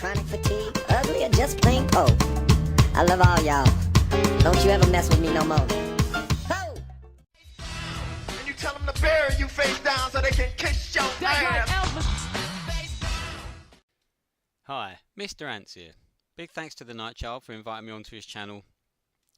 chronic fatigue, ugly, or just plain cold. I love all y'all. Don't you ever mess with me no more. Ho! And you tell them to bury you face down so they can kiss your ass. Hi, Mr. Ants here. Big thanks to the Nightchild for inviting me onto his channel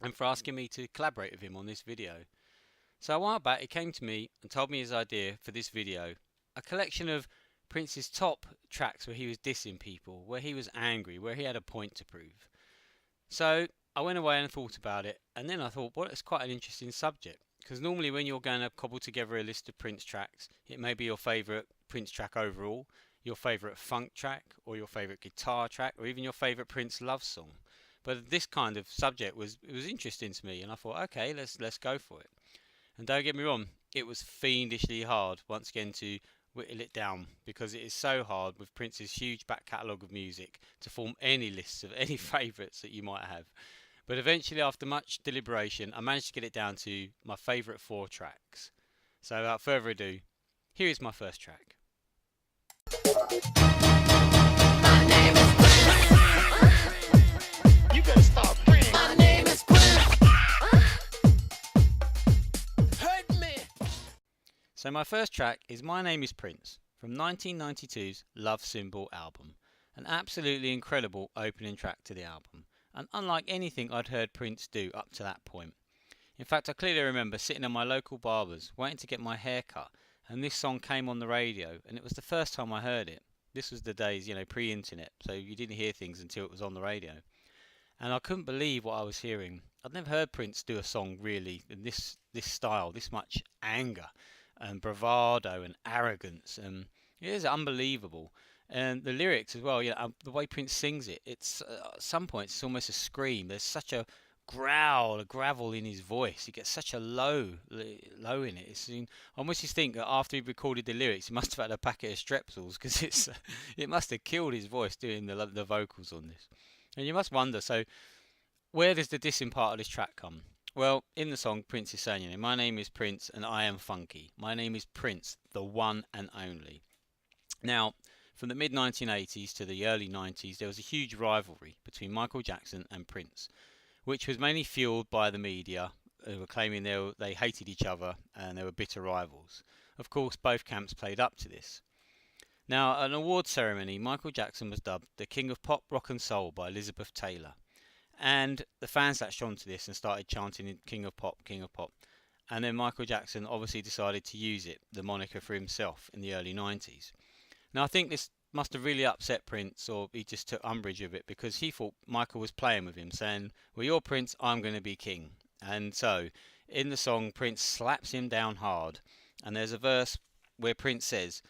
and for asking me to collaborate with him on this video. So a while back he came to me and told me his idea for this video, a collection of Prince's top tracks where he was dissing people, where he was angry, where he had a point to prove. So I went away and thought about it, and then I thought, well, it's quite an interesting subject, because normally when you're going to cobble together a list of Prince tracks, it may be your favourite Prince track overall, your favourite funk track, or your favourite guitar track, or even your favourite Prince love song. But this kind of subject was interesting to me, and I thought, okay, let's go for it. And don't get me wrong, it was fiendishly hard once again to whittle it down, because it is so hard with Prince's huge back catalogue of music to form any lists of any favourites that you might have. But eventually, after much deliberation, I managed to get it down to my favourite 4 tracks. So without further ado, here is my first track. My name is Prince. You better stop praying. My name is Prince. Hurt me. So my first track is My Name is Prince from 1992's Love Symbol album. An absolutely incredible opening track to the album, and unlike anything I'd heard Prince do up to that point. In fact, I clearly remember sitting in my local barber's waiting to get my hair cut, and this song came on the radio, and it was the first time I heard it. This was the days, pre-internet, so you didn't hear things until it was on the radio. And I couldn't believe what I was hearing. I'd never heard Prince do a song really in this style, this much anger and bravado and arrogance, and it is unbelievable. And the lyrics as well, the way Prince sings it, it's at some points it's almost a scream. There's such a growl, a gravel in his voice. He gets such a low in it. It's almost you think that after he recorded the lyrics, he must have had a packet of Strepsils, because it must have killed his voice doing the vocals on this. And you must wonder, so where does the dissing part of this track come? Well, in the song, Prince is saying, my name is Prince and I am funky. My name is Prince, the one and only. Now, from the mid-1980s to the early 90s, there was a huge rivalry between Michael Jackson and Prince, which was mainly fueled by the media, who were claiming they hated each other and they were bitter rivals. Of course, both camps played up to this. Now, at an award ceremony, Michael Jackson was dubbed the King of Pop, Rock and Soul by Elizabeth Taylor. And the fans latched on to this and started chanting King of Pop, King of Pop. And then Michael Jackson obviously decided to use it, the moniker, for himself in the early 90s. Now, I think this must have really upset Prince, or he just took umbrage of it, because he thought Michael was playing with him, saying, well, you're Prince, I'm going to be king. And so, in the song, Prince slaps him down hard. And there's a verse where Prince says,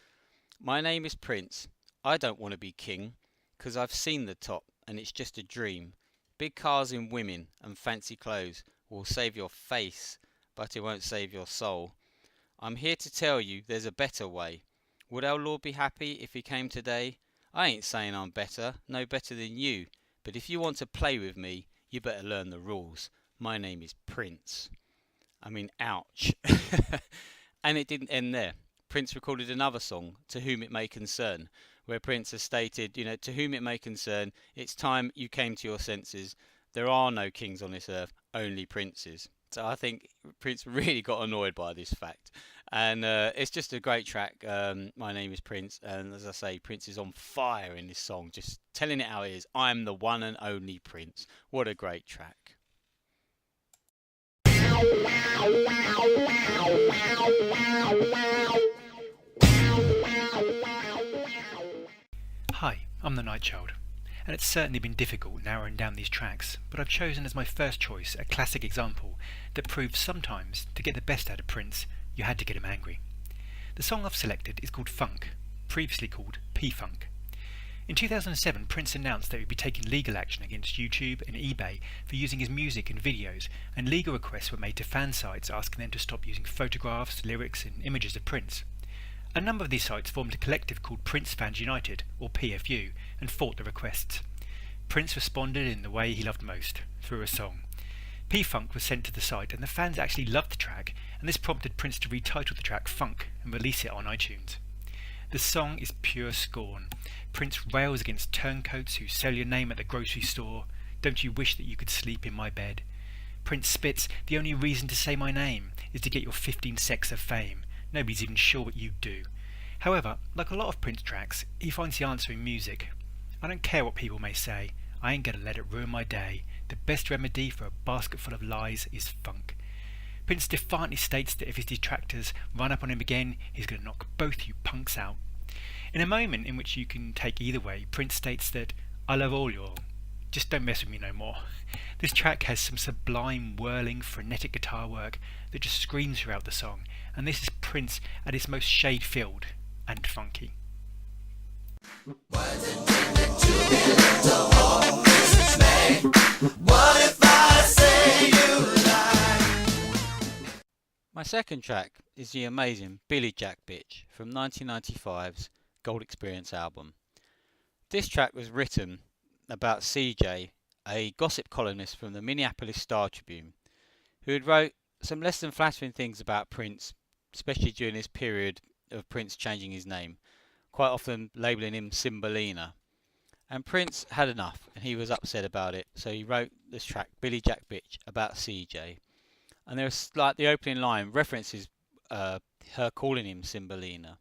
my name is Prince, I don't want to be king, 'cause I've seen the top, and it's just a dream. Big cars and women and fancy clothes will save your face, but it won't save your soul. I'm here to tell you there's a better way. Would our Lord be happy if he came today? I ain't saying I'm better, no better than you, but if you want to play with me, you better learn the rules. My name is Prince. I mean, ouch. And it didn't end there. Prince recorded another song, To Whom It May Concern, where Prince has stated, to whom it may concern, it's time you came to your senses. There are no kings on this earth, only princes. So I think Prince really got annoyed by this fact. And it's just a great track. My name is Prince. And as I say, Prince is on fire in this song, just telling it how it is. I'm the one and only Prince. What a great track. Hi, I'm the Nightchild, and it's certainly been difficult narrowing down these tracks, but I've chosen as my first choice a classic example that proves sometimes to get the best out of Prince, you had to get him angry. The song I've selected is called Funk, previously called P-Funk. In 2007, Prince announced that he would be taking legal action against YouTube and eBay for using his music and videos, and legal requests were made to fan sites asking them to stop using photographs, lyrics and images of Prince. A number of these sites formed a collective called Prince Fans United, or PFU, and fought the requests. Prince responded in the way he loved most, through a song. P-Funk was sent to the site, and the fans actually loved the track, and this prompted Prince to retitle the track Funk and release it on iTunes. The song is pure scorn. Prince rails against turncoats who sell your name at the grocery store. Don't you wish that you could sleep in my bed? Prince spits, the only reason to say my name is to get your 15 secs of fame. Nobody's even sure what you do. However, like a lot of Prince tracks, he finds the answer in music. I don't care what people may say, I ain't gonna let it ruin my day. The best remedy for a basket full of lies is funk. Prince defiantly states that if his detractors run up on him again, he's gonna knock both you punks out. In a moment in which you can take either way, Prince states that, I love all y'all, just don't mess with me no more. This track has some sublime, whirling, frenetic guitar work that just screams throughout the song, and this is Prince at his most shade-filled and funky. My second track is the amazing Billy Jack Bitch from 1995's Gold Experience album. This track was written about CJ, a gossip columnist from the Minneapolis Star Tribune, who had wrote some less than flattering things about Prince, especially during this period of Prince changing his name, quite often labelling him Cymbalina. And Prince had enough, and he was upset about it, so he wrote this track, Billy Jack Bitch, about CJ. And there's like the opening line references her calling him Cymbalina.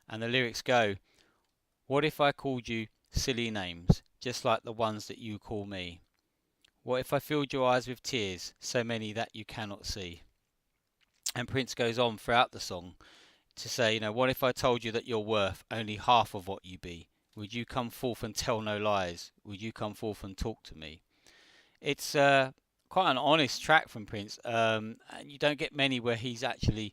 And the lyrics go, what if I called you silly names, just like the ones that you call me? What if I filled your eyes with tears, so many that you cannot see? And Prince goes on throughout the song to say, what if I told you that you're worth only half of what you be? Would you come forth and tell no lies? Would you come forth and talk to me? It's quite an honest track from Prince, and you don't get many where he's actually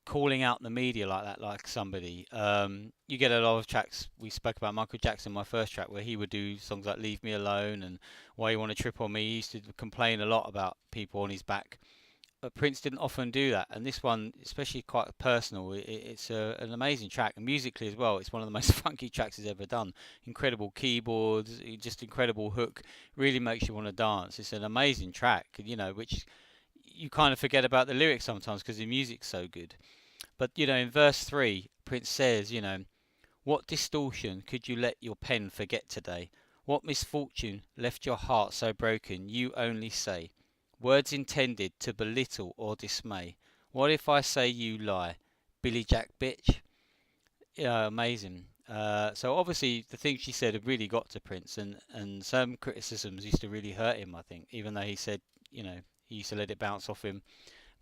calling out the media like that, like somebody. You get a lot of tracks. We spoke about Michael Jackson, my first track, where he would do songs like Leave Me Alone and Why You Want to Trip on Me. He used to complain a lot about people on his back, but Prince didn't often do that, and this one, especially quite personal, it's an amazing track, and musically as well, it's one of the most funky tracks he's ever done. Incredible keyboards, just incredible hook, really makes you want to dance. It's an amazing track, which you kind of forget about the lyrics sometimes because the music's so good. But, in verse 3, Prince says, what distortion could you let your pen forget today? What misfortune left your heart so broken, you only say? Words intended to belittle or dismay. What if I say you lie? Billy Jack Bitch? Yeah, amazing. So obviously the things she said have really got to Prince, and some criticisms used to really hurt him, I think, even though he said, he used to let it bounce off him.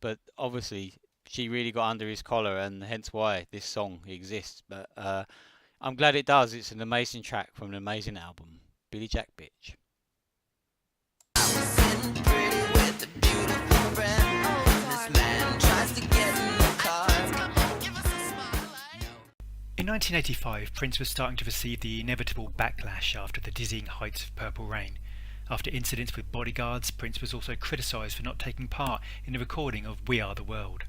But obviously she really got under his collar, and hence why this song exists. But I'm glad it does. It's an amazing track from an amazing album, Billy Jack Bitch. In 1985, Prince was starting to receive the inevitable backlash after the dizzying heights of Purple Rain. After incidents with bodyguards, Prince was also criticised for not taking part in the recording of We Are the World.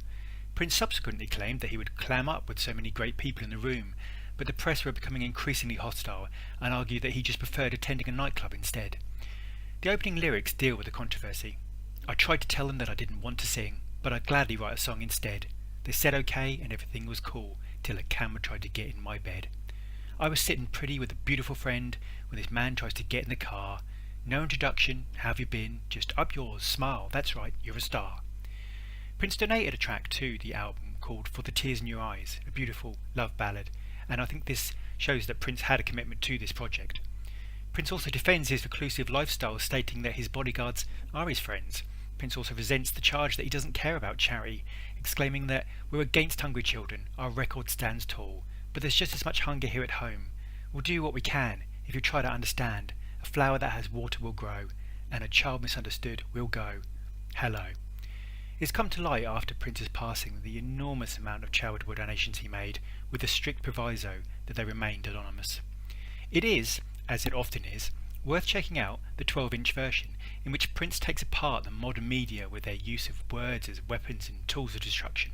Prince subsequently claimed that he would clam up with so many great people in the room, but the press were becoming increasingly hostile and argued that he just preferred attending a nightclub instead. The opening lyrics deal with the controversy. I tried to tell them that I didn't want to sing, but I'd gladly write a song instead. They said okay and everything was cool, till a camera tried to get in my bed. I was sitting pretty with a beautiful friend when this man tries to get in the car. No introduction, how have you been? Just up yours, smile, that's right, you're a star. Prince donated a track to the album called For the Tears in Your Eyes, a beautiful love ballad, and I think this shows that Prince had a commitment to this project. Prince also defends his reclusive lifestyle, stating that his bodyguards are his friends. Prince also resents the charge that he doesn't care about charity, exclaiming that we're against hungry children, our record stands tall, but there's just as much hunger here at home. We'll do what we can, if you try to understand. A flower that has water will grow, and a child misunderstood will go. Hello. It's come to light after Prince's passing the enormous amount of charitable donations he made, with the strict proviso that they remained anonymous. It is, as it often is, worth checking out the 12-inch version, in which Prince takes apart the modern media with their use of words as weapons and tools of destruction.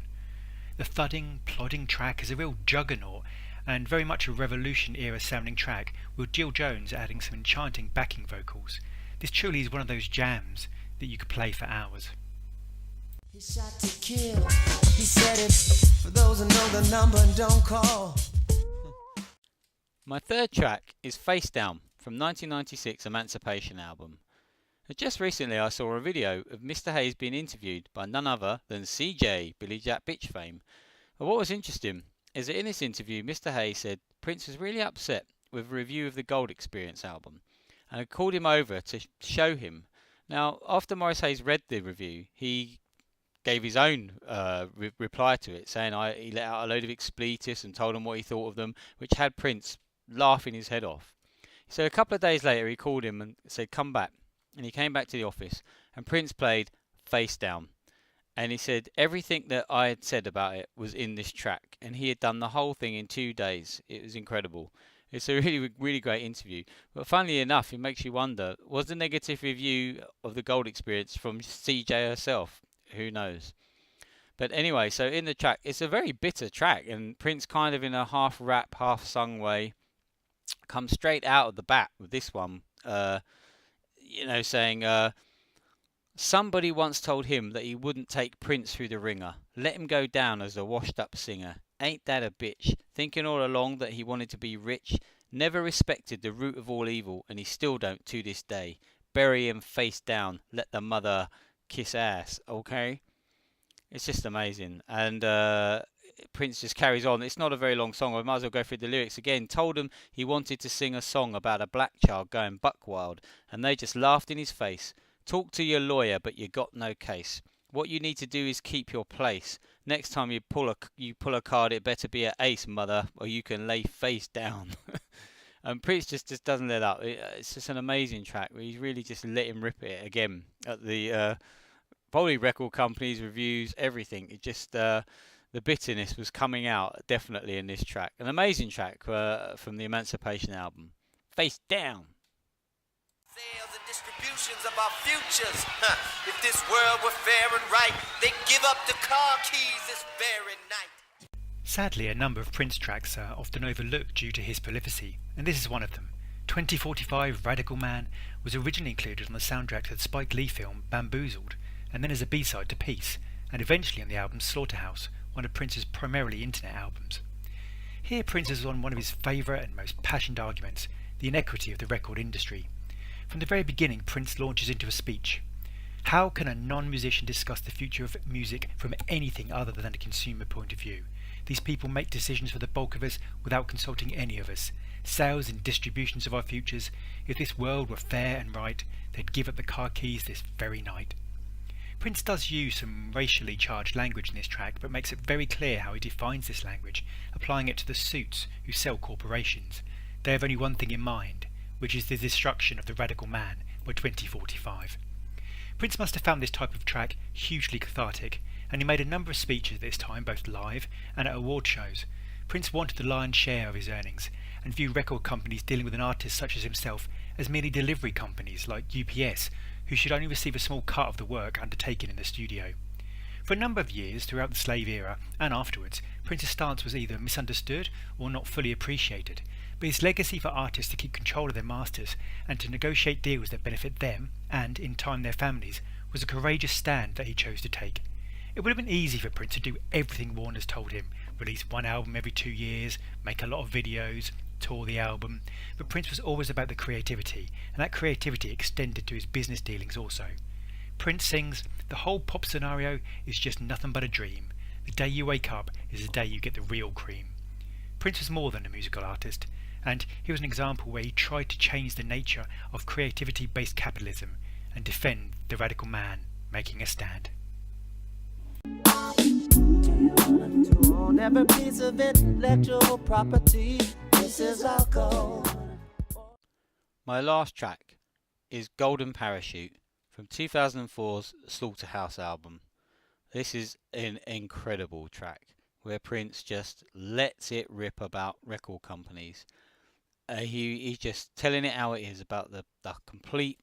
The thudding, plodding track is a real juggernaut, and very much a Revolution-era sounding track, with Jill Jones adding some enchanting backing vocals. This truly is one of those jams that you could play for hours. He shot to kill. He said it for those who know the number and don't call. My third track is Face Down from 1996 Emancipation album. Just recently I saw a video of Mr. Hayes being interviewed by none other than CJ, Billy Jack Bitch fame. But what was interesting is that in this interview Mr. Hayes said Prince was really upset with a review of the Gold Experience album and had called him over to show him. Now, after Morris Hayes read the review, he gave his own reply to it, saying he let out a load of expletives and told him what he thought of them, which had Prince laughing his head off. So a couple of days later he called him and said, "Come back." And he came back to the office and Prince played Face Down. And he said everything that I had said about it was in this track, and he had done the whole thing in 2 days. It was incredible. It's a really, really great interview. But funnily enough, it makes you wonder, was the negative review of the Gold Experience from CJ herself? Who knows? But anyway, so in the track, it's a very bitter track, and Prince kind of in a half rap, half sung way comes straight out of the bat with this one, saying, somebody once told him that he wouldn't take Prince through the ringer. Let him go down as a washed up singer. Ain't that a bitch? Thinking all along that he wanted to be rich. Never respected the root of all evil, and he still don't to this day. Bury him face down. Let the mother kiss ass. Okay? It's just amazing. And Prince just carries on. It's not a very long song. I might as well go through the lyrics again. Told him he wanted to sing a song about a black child going buck wild, and they just laughed in his face. Talk to your lawyer, but you got no case. What you need to do is keep your place. Next time you pull a card, it better be an ace, mother, or you can lay face down. And Prince just doesn't let up. It's just an amazing track. He's really just let him rip it again at the probably record companies, reviews, everything. It just the bitterness was coming out definitely in this track. An amazing track from the Emancipation album. Face Down. Sales and distributions of our futures. If this world were fair and right, they'd give up the car keys this very night. Sadly, a number of Prince tracks are often overlooked due to his prolificacy, and this is one of them. 2045 Radical Man was originally included on the soundtrack to the Spike Lee film Bamboozled, and then as a B-side to Peace, and eventually on the album Slaughterhouse, one of Prince's primarily internet albums. Here Prince is on one of his favourite and most passionate arguments, the inequity of the record industry. From the very beginning, Prince launches into a speech. How can a non-musician discuss the future of music from anything other than a consumer point of view? These people make decisions for the bulk of us without consulting any of us. Sales and distributions of our futures. If this world were fair and right, they'd give up the car keys this very night. Prince does use some racially charged language in this track, but makes it very clear how he defines this language, applying it to the suits who sell corporations. They have only one thing in mind, which is the destruction of the radical man by 2045. Prince must have found this type of track hugely cathartic, and he made a number of speeches at this time, both live and at award shows. Prince wanted the lion's share of his earnings, and viewed record companies dealing with an artist such as himself as merely delivery companies like UPS, who should only receive a small cut of the work undertaken in the studio. For a number of years throughout the slave era and afterwards, Prince's stance was either misunderstood or not fully appreciated, but his legacy for artists to keep control of their masters and to negotiate deals that benefit them and, in time, their families, was a courageous stand that he chose to take. It would have been easy for Prince to do everything Warner's told him, release one album every 2 years, make a lot of videos, tour the album, but Prince was always about the creativity, and that creativity extended to his business dealings also. Prince sings, "The whole pop scenario is just nothing but a dream. The day you wake up is the day you get the real cream." Prince was more than a musical artist, and he was an example where he tried to change the nature of creativity-based capitalism and defend the radical man making a stand. To own every piece of intellectual property. This is our goal. My last track is Golden Parachute from 2004's Slaughterhouse album. This is an incredible track where Prince just lets it rip about record companies. He's just telling it how it is about the complete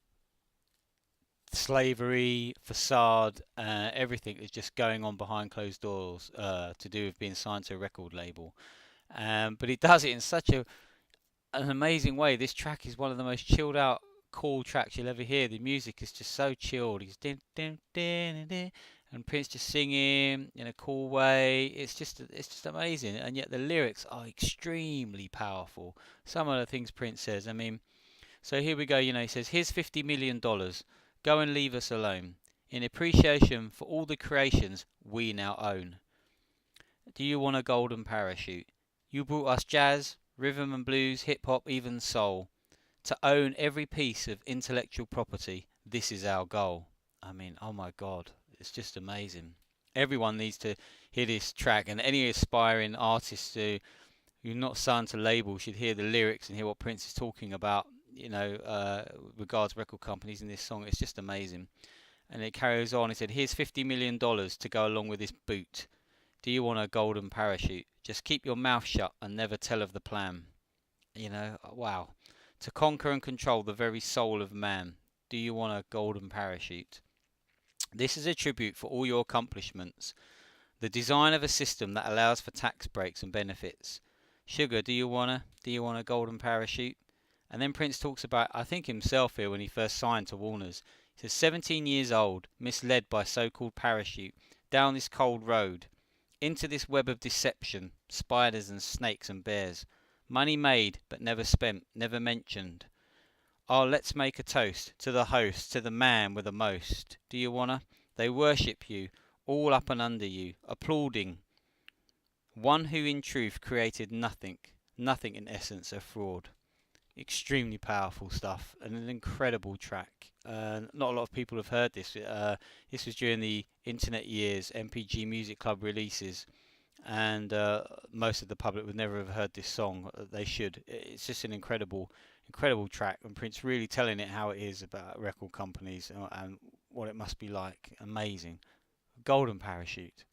slavery facade, everything that's just going on behind closed doors to do with being signed to a record label. But he does it in such an amazing way. This track is one of the most chilled out, cool tracks you'll ever hear. The music is just so chilled. He's din, din, din, din, din, and Prince just singing in a cool way. It's just amazing, and yet the lyrics are extremely powerful. Some of the things Prince says, I mean, so here we go. He says, "Here's $50 million. Go and leave us alone. In appreciation for all the creations we now own. Do you want a golden parachute? You brought us jazz, rhythm and blues, hip hop, even soul. To own every piece of intellectual property. This is our goal." I mean, oh my God, it's just amazing. Everyone needs to hear this track, and any aspiring artists who're not signed to label should hear the lyrics and hear what Prince is talking about. Regards record companies in this song. It's just amazing. And it carries on. He said, "Here's $50 million to go along with this boot. Do you want a golden parachute? Just keep your mouth shut and never tell of the plan." Wow. To conquer and control the very soul of man. Do you want a golden parachute? This is a tribute for all your accomplishments. The design of a system that allows for tax breaks and benefits. Sugar, do you want a golden parachute? And then Prince talks about, I think himself here, when he first signed to Warner's. He says, 17 years old, misled by so-called parachute, down this cold road, into this web of deception, spiders and snakes and bears. Money made, but never spent, never mentioned. Oh, let's make a toast to the host, to the man with the most. Do you wanna? They worship you, all up and under you, applauding. One who in truth created nothing in essence a fraud. Extremely powerful stuff, and an incredible track. Not a lot of people have heard this. This was during the internet years, MPG Music Club releases, and most of the public would never have heard this song. They should. It's just an incredible track, and Prince really telling it how it is about record companies and what it must be like. Amazing. Golden Parachute.